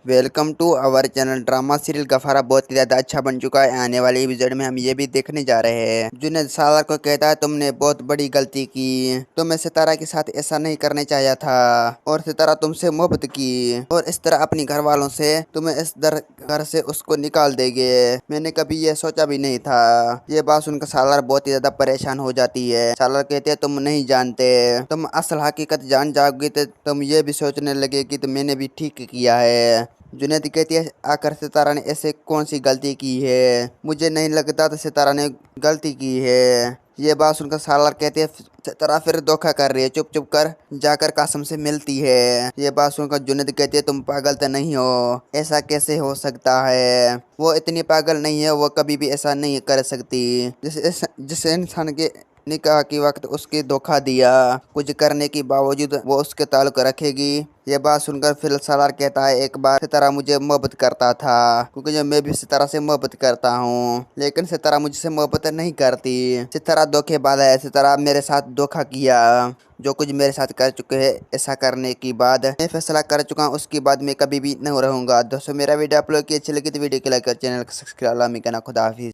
Welcome to our channel. Drama serial गफारा बहुत ही ज्यादा अच्छा बन चुका है। आने वाले एपिसोड में हम ये भी देखने जा रहे हैं। जुनैद सालार को कहता है तुमने बहुत बड़ी गलती की, तुम्हें सितारा के साथ ऐसा नहीं करने चाहिए था और सितारा तुमसे मोहब्बत की और इस तरह अपनी घर वालों से तुम्हें इस घर से उसको निकाल देंगे। मैंने कभी ये सोचा भी नहीं था। ये बात सुनकर सालार बहुत ही ज्यादा परेशान हो जाती है। सालार कहते हैं तुम नहीं जानते, तुम असल हकीकत जान जाओगे तो तुम ये भी सोचने लगे कि तो मैंने भी ठीक किया है। जुनैद कहती है आखिर सितारा ने ऐसे कौन सी गलती की है, मुझे नहीं लगता तो सितारा ने गलती की है। ये बात सुनकर सालार कहती है सितारा फिर धोखा कर रही है, चुप चुप कर जाकर कासम से मिलती है। ये बात सुनकर जुनैद कहती है तुम पागल तो नहीं हो, ऐसा कैसे हो सकता है, वो इतनी पागल नहीं है, वो कभी भी ऐसा नहीं कर सकती। जिस इंसान के निकाह के वक्त उसके धोखा दिया, कुछ करने के बावजूद वो उसके ताल्लुक रखेगी। ये बात सुनकर फिर सालार कहता है एक बार सितारा मुझे मोहब्बत करता था, क्योंकि जब मैं भी सितारा से मोहब्बत करता हूँ, लेकिन सितारा मुझसे मोहब्बत नहीं करती। सितारा धोखेबाज है, सितारा मेरे साथ धोखा किया। जो कुछ मेरे साथ कर चुके हैं, ऐसा करने के बाद मैं फैसला कर चुका हूँ, उसके बाद मैं कभी भी नहीं रहूंगा। दोस्तों मेरा वीडियो आप लोग की अच्छी लगी तो वीडियो को लाइक कर चैनल को सब्सक्राइब करना। खुदा हाफिज।